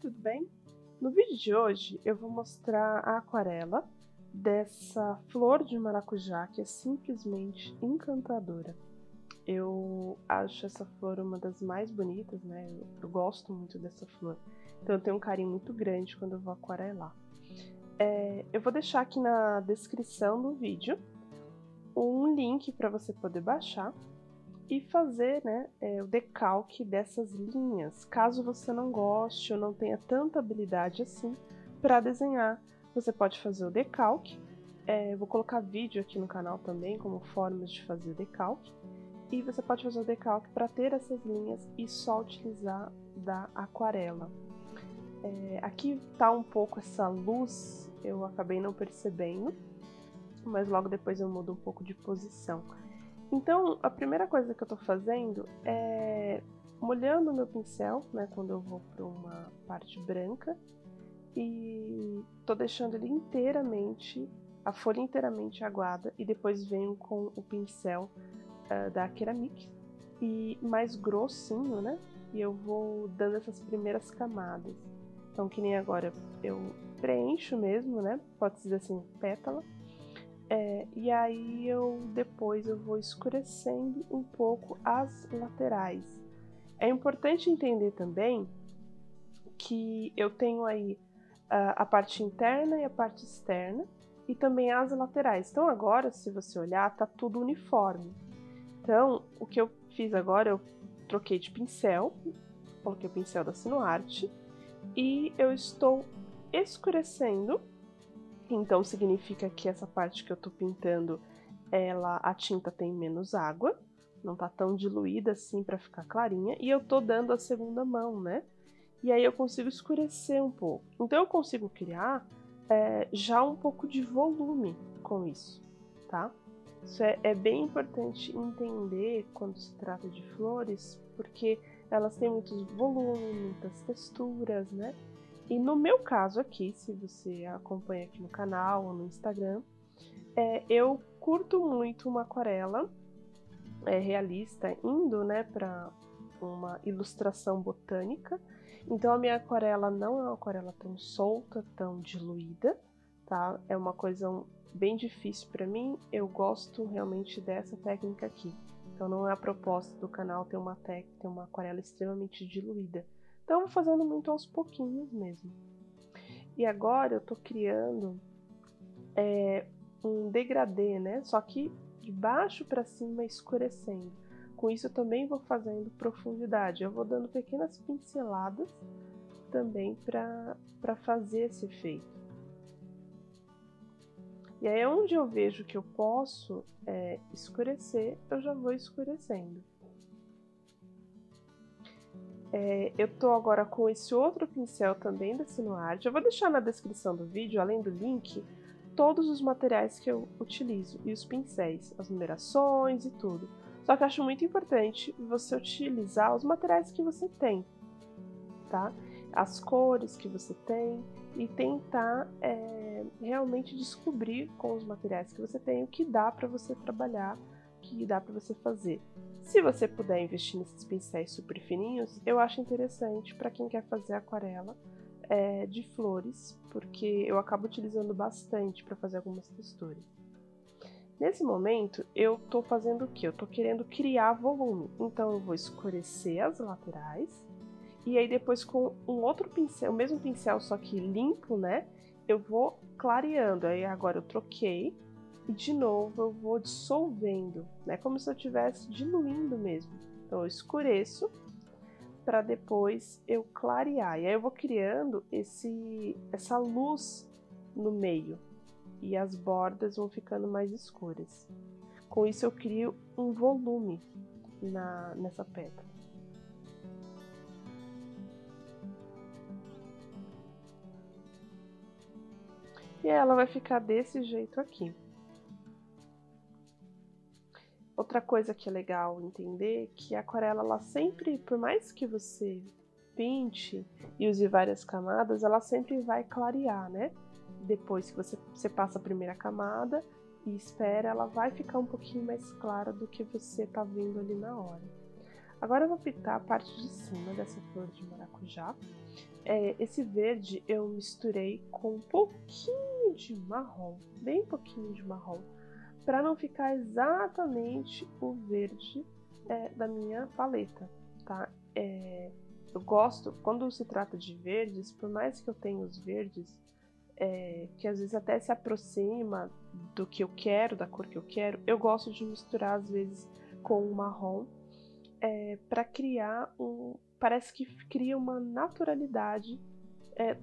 tudo bem? No vídeo de hoje eu vou mostrar a aquarela dessa flor de maracujá que é simplesmente encantadora. Eu acho essa flor uma das mais bonitas, né? Eu gosto muito dessa flor, então eu tenho um carinho muito grande quando eu vou aquarelar. Eu vou deixar aqui na descrição do vídeo um link para você poder baixar e fazer, né, o decalque dessas linhas, caso você não goste ou não tenha tanta habilidade assim para desenhar. Você pode fazer o decalque, eu vou colocar vídeo aqui no canal também como formas de fazer o decalque, e você pode fazer o decalque para ter essas linhas e só utilizar da aquarela. Aqui tá um pouco essa luz, eu acabei não percebendo, mas logo depois eu mudo um pouco de posição. Então, a primeira coisa que eu tô fazendo é molhando o meu pincel, né, quando eu vou para uma parte branca, e tô deixando ele inteiramente, a folha inteiramente aguada, e depois venho com o pincel da Keramik, e mais grossinho, né, e eu vou dando essas primeiras camadas. Então, que nem agora, eu preencho mesmo, né, pode dizer assim, pétala. E aí depois eu vou escurecendo um pouco as laterais. É importante entender também que eu tenho aí a parte interna e a parte externa e também as laterais. Então agora, se você olhar, tá tudo uniforme. Então, o que eu fiz agora, eu troquei de pincel, coloquei o pincel da Sinuarte e eu estou escurecendo. Então significa que essa parte que eu tô pintando, a tinta tem menos água, não tá tão diluída assim para ficar clarinha, e eu tô dando a segunda mão, né? E aí eu consigo escurecer um pouco. Então eu consigo criar já um pouco de volume com isso, tá? Isso é bem importante entender quando se trata de flores, porque elas têm muitos volumes, muitas texturas, né? E no meu caso aqui, se você acompanha aqui no canal ou no Instagram, eu curto muito uma aquarela realista, indo, né, para uma ilustração botânica. Então a minha aquarela não é uma aquarela tão solta, tão diluída, tá? É uma coisa bem difícil para mim, eu gosto realmente dessa técnica aqui. Então não é a proposta do canal ter uma aquarela extremamente diluída. Então eu vou fazendo muito aos pouquinhos mesmo. E agora eu tô criando um degradê, né? Só que de baixo para cima escurecendo. Com isso eu também vou fazendo profundidade. Eu vou dando pequenas pinceladas também para fazer esse efeito. E aí onde eu vejo que eu posso escurecer, eu já vou escurecendo. Eu tô agora com esse outro pincel também da Sinuarte. Eu vou deixar na descrição do vídeo, além do link, todos os materiais que eu utilizo e os pincéis, as numerações e tudo. Só que eu acho muito importante você utilizar os materiais que você tem, tá? As cores que você tem e tentar realmente descobrir com os materiais que você tem o que dá para você trabalhar, o que dá para você fazer. Se você puder investir nesses pincéis super fininhos, eu acho interessante para quem quer fazer aquarela de flores, porque eu acabo utilizando bastante para fazer algumas texturas. Nesse momento, eu tô fazendo o quê? Eu tô querendo criar volume, então eu vou escurecer as laterais, e aí depois com um outro pincel, o mesmo pincel, só que limpo, né? Eu vou clareando, aí agora eu troquei, e de novo eu vou dissolvendo, né? Como se eu estivesse diluindo mesmo. Então eu escureço para depois eu clarear. E aí eu vou criando essa luz no meio. E as bordas vão ficando mais escuras. Com isso eu crio um volume nessa pétala. E ela vai ficar desse jeito aqui. Outra coisa que é legal entender é que a aquarela, ela sempre, por mais que você pinte e use várias camadas, ela sempre vai clarear, né? Depois que você passa a primeira camada e espera, ela vai ficar um pouquinho mais clara do que você tá vendo ali na hora. Agora eu vou pintar a parte de cima dessa flor de maracujá. Esse verde eu misturei com um pouquinho de marrom, bem pouquinho de marrom, para não ficar exatamente o verde da minha paleta, tá? Eu gosto, quando se trata de verdes, por mais que eu tenha os verdes, que às vezes até se aproxima do que eu quero, da cor que eu quero, eu gosto de misturar às vezes com o marrom, para criar parece que cria uma naturalidade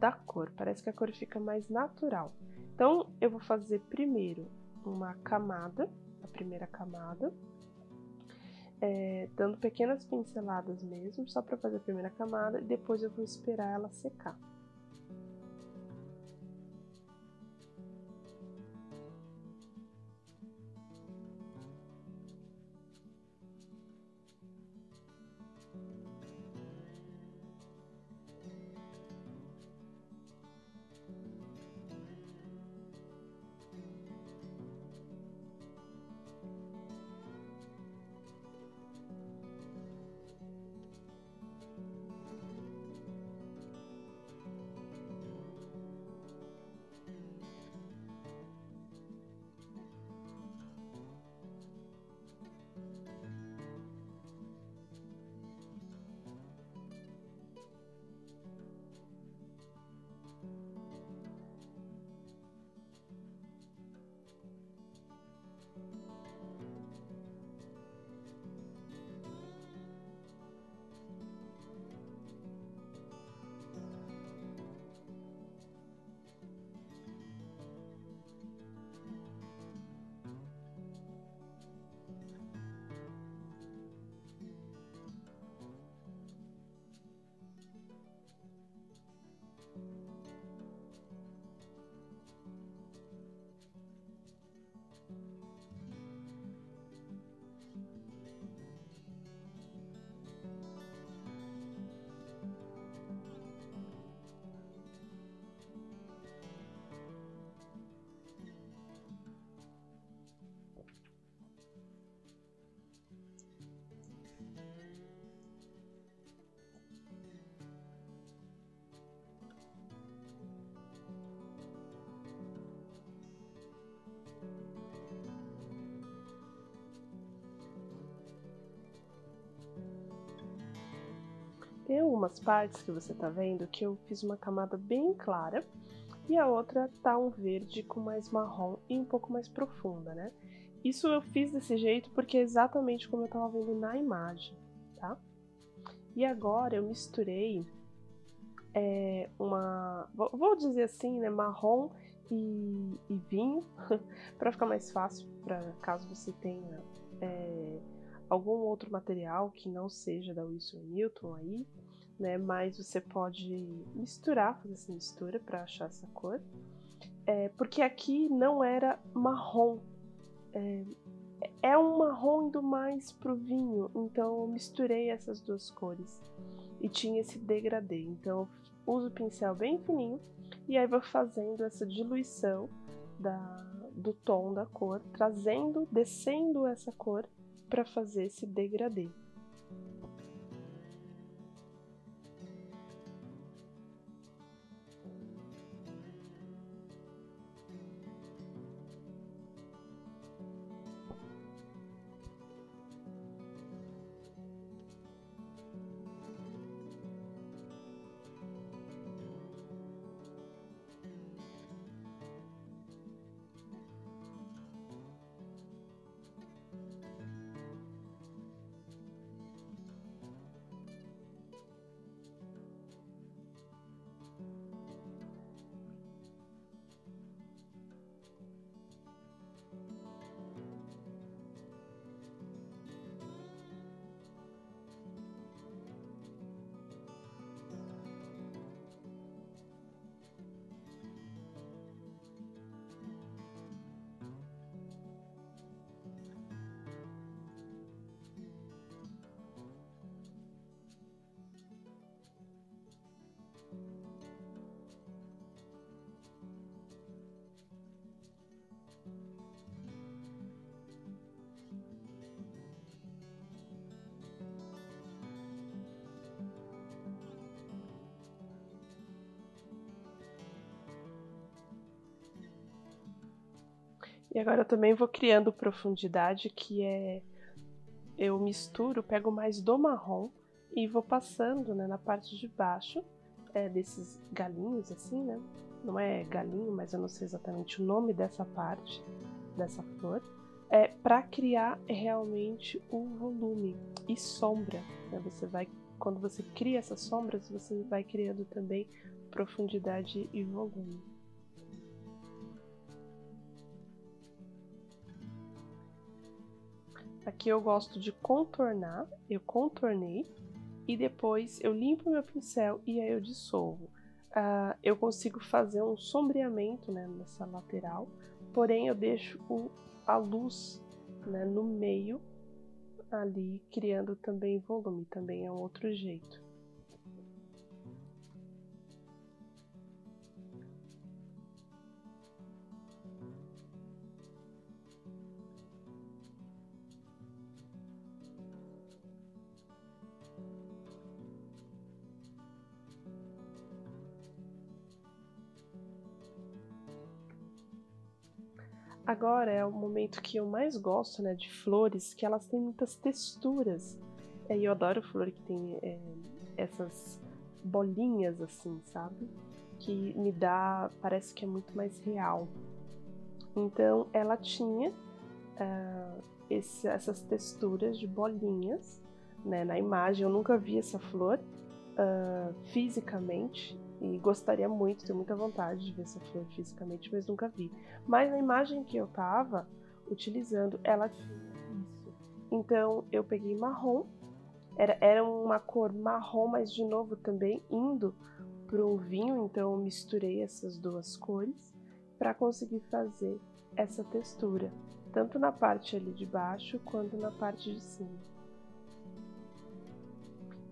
da cor, parece que a cor fica mais natural. Então eu vou fazer primeiro uma camada, a primeira camada, dando pequenas pinceladas mesmo, só para fazer a primeira camada, e depois eu vou esperar ela secar. Tem algumas partes que você tá vendo que eu fiz uma camada bem clara e a outra tá um verde com mais marrom e um pouco mais profunda, né? Isso eu fiz desse jeito porque é exatamente como eu tava vendo na imagem, tá? E agora eu misturei vou dizer assim, né, marrom e vinho, para ficar mais fácil, para caso você tenha algum outro material que não seja da Winsor Newton aí, né, mas você pode misturar, fazer essa mistura para achar essa cor, porque aqui não era marrom, é um marrom indo mais pro vinho, então eu misturei essas duas cores e tinha esse degradê, então eu uso o pincel bem fininho e aí vou fazendo essa diluição do tom da cor, descendo essa cor para fazer esse degradê. E agora eu também vou criando profundidade, que é... Eu misturo, pego mais do marrom e vou passando, né, na parte de baixo desses galinhos, assim, né? Não é galinho, mas eu não sei exatamente o nome dessa parte, dessa flor. Para criar realmente o volume e sombra, né? Quando você cria essas sombras, você vai criando também profundidade e volume. Aqui eu gosto de contornar, eu contornei e depois eu limpo meu pincel e aí eu dissolvo. Eu consigo fazer um sombreamento, né, nessa lateral, porém eu deixo a luz, né, no meio ali, criando também volume, também é um outro jeito. Agora é o momento que eu mais gosto, né, de flores, que elas têm muitas texturas. E eu adoro flor que tem essas bolinhas assim, sabe? Que me dá, parece que é muito mais real. Então ela tinha essas texturas de bolinhas, né, na imagem. Eu nunca vi essa flor fisicamente e gostaria muito, tenho muita vontade de ver essa flor fisicamente, mas nunca vi. Mas na imagem que eu tava utilizando, ela tinha isso. Então eu peguei marrom, era uma cor marrom, mas de novo também indo para um vinho, então eu misturei essas duas cores para conseguir fazer essa textura, tanto na parte ali de baixo quanto na parte de cima.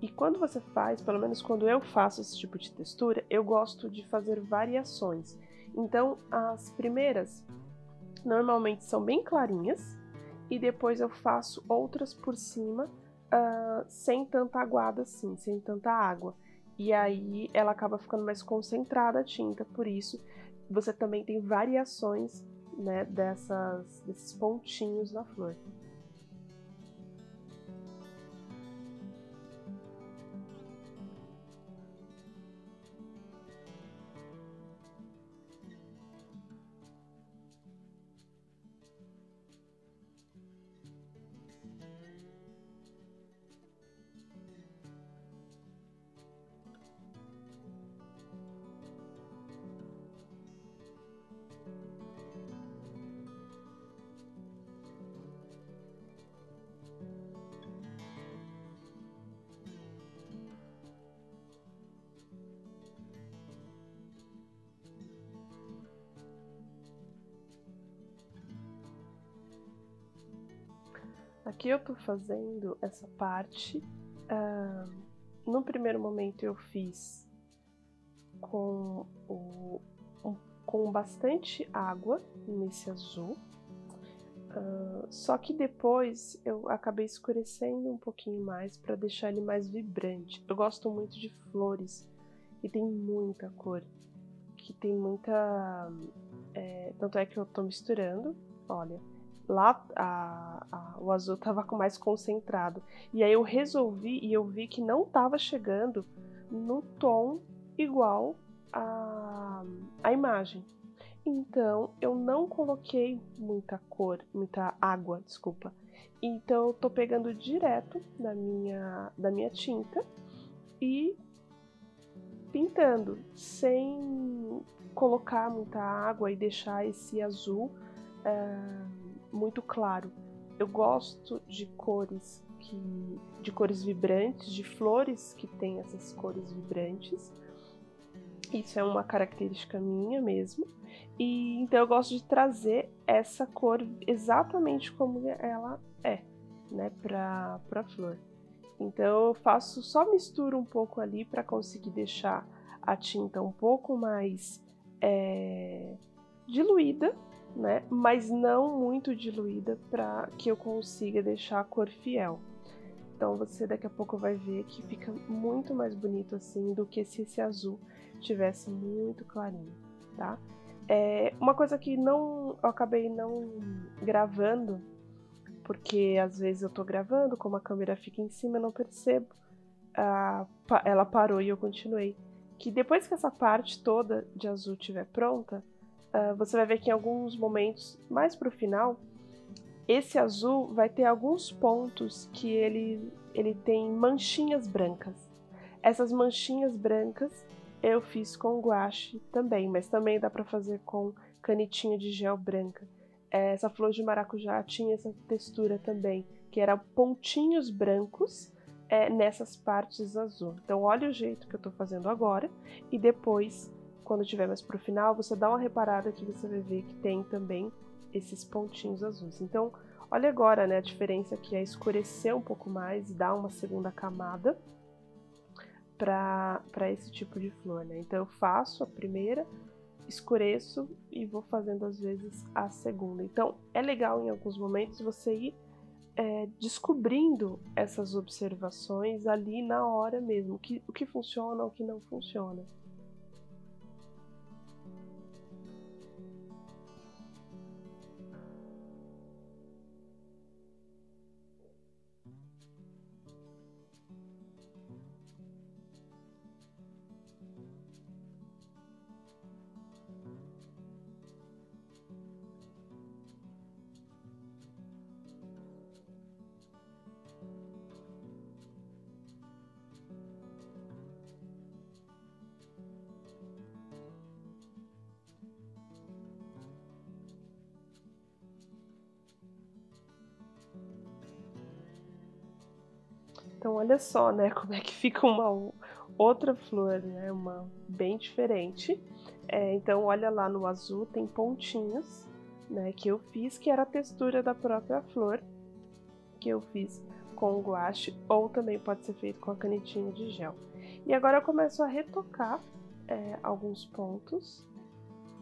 E quando você faz, pelo menos quando eu faço esse tipo de textura, eu gosto de fazer variações. Então, as primeiras normalmente são bem clarinhas e depois eu faço outras por cima sem tanta aguada assim, sem tanta água. E aí ela acaba ficando mais concentrada a tinta, por isso você também tem variações, né, desses pontinhos na flor. Aqui eu tô fazendo essa parte. No primeiro momento eu fiz com, com bastante água nesse azul. Só que depois eu acabei escurecendo um pouquinho mais para deixar ele mais vibrante. Eu gosto muito de flores e tem muita cor, que tem muita... tanto é que eu tô misturando, olha, lá o azul tava mais concentrado. E aí eu resolvi e eu vi que não tava chegando no tom igual a imagem. Então eu não coloquei muita água, desculpa. Então eu tô pegando direto da minha tinta e pintando, sem colocar muita água e deixar esse azul muito claro. Eu gosto de cores vibrantes, de flores que têm essas cores vibrantes. Isso é uma característica minha mesmo. E então eu gosto de trazer essa cor exatamente como ela é, né, para flor. Então eu faço, só misturo um pouco ali para conseguir deixar a tinta um pouco mais diluída, né? Mas não muito diluída para que eu consiga deixar a cor fiel. Então você daqui a pouco vai ver que fica muito mais bonito assim do que se esse azul tivesse muito clarinho, tá? Uma coisa que eu acabei não gravando, porque às vezes eu tô gravando, como a câmera fica em cima, eu não percebo. Ela parou e eu continuei. Que depois que essa parte toda de azul estiver pronta, você vai ver que em alguns momentos, mais pro final, esse azul vai ter alguns pontos que ele tem manchinhas brancas. Essas manchinhas brancas eu fiz com guache também, mas também dá para fazer com canetinha de gel branca. Essa flor de maracujá tinha essa textura também, que era pontinhos brancos nessas partes azul. Então olha o jeito que eu estou fazendo agora e depois, quando tiver mais pro final, você dá uma reparada que você vai ver que tem também esses pontinhos azuis. Então olha agora, né, a diferença que é escurecer um pouco mais e dar uma segunda camada para esse tipo de flor, né? Então eu faço a primeira, escureço e vou fazendo às vezes a segunda. Então é legal em alguns momentos você ir descobrindo essas observações ali na hora mesmo, o que funciona, o que não funciona. Então olha só, né, como é que fica uma outra flor, né, uma bem diferente. Então olha lá no azul tem pontinhos, né, que eu fiz, que era a textura da própria flor, que eu fiz com guache, ou também pode ser feito com a canetinha de gel. E agora eu começo a retocar alguns pontos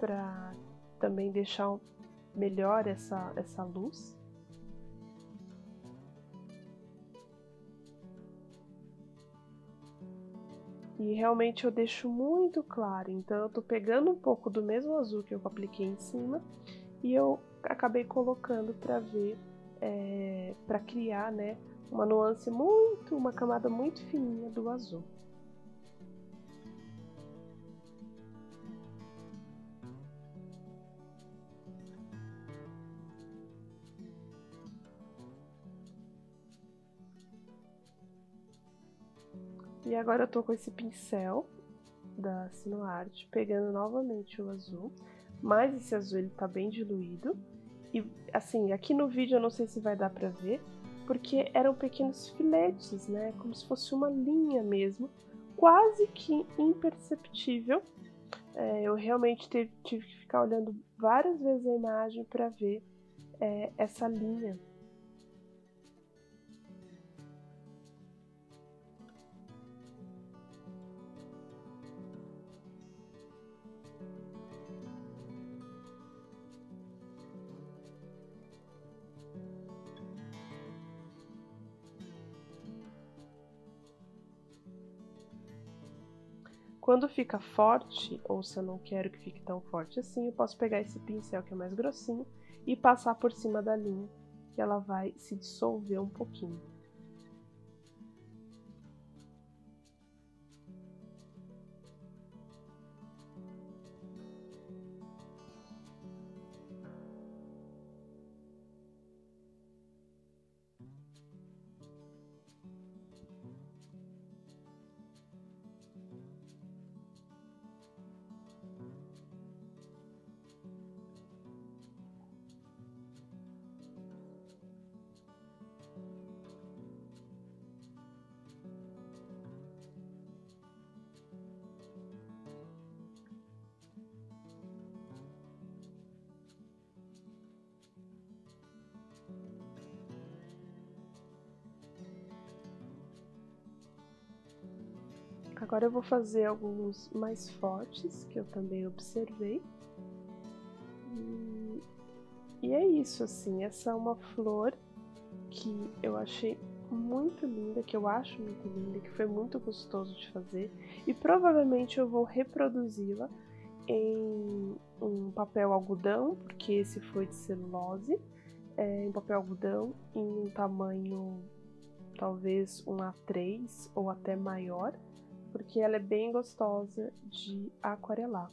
para também deixar melhor essa luz. E realmente eu deixo muito claro, então eu tô pegando um pouco do mesmo azul que eu apliquei em cima e eu acabei colocando para ver, para criar, né, uma nuance uma camada muito fininha do azul. E agora eu tô com esse pincel da Sinuart, pegando novamente o azul, mas esse azul ele tá bem diluído. E assim, aqui no vídeo eu não sei se vai dar pra ver, porque eram pequenos filetes, né? Como se fosse uma linha mesmo, quase que imperceptível. Eu realmente tive que ficar olhando várias vezes a imagem para ver essa linha. Quando fica forte, ou se eu não quero que fique tão forte assim, eu posso pegar esse pincel que é mais grossinho e passar por cima da linha, que ela vai se dissolver um pouquinho. Agora eu vou fazer alguns mais fortes, que eu também observei. E é isso, assim, essa é uma flor que eu achei muito linda, que eu acho muito linda, que foi muito gostoso de fazer. E provavelmente eu vou reproduzi-la em um papel algodão, porque esse foi de celulose, em papel algodão, em um tamanho talvez um A3 ou até maior, porque ela é bem gostosa de aquarelar.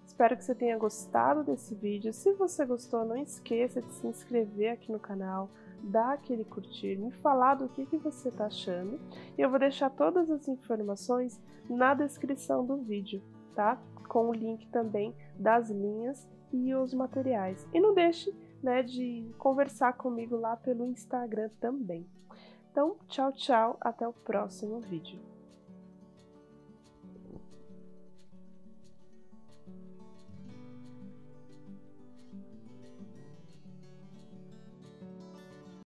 Espero que você tenha gostado desse vídeo. Se você gostou, não esqueça de se inscrever aqui no canal, dar aquele curtir, me falar do que você está achando. E eu vou deixar todas as informações na descrição do vídeo, tá? Com o link também das linhas e os materiais. E não deixe, né, de conversar comigo lá pelo Instagram também. Então, tchau, tchau, até o próximo vídeo.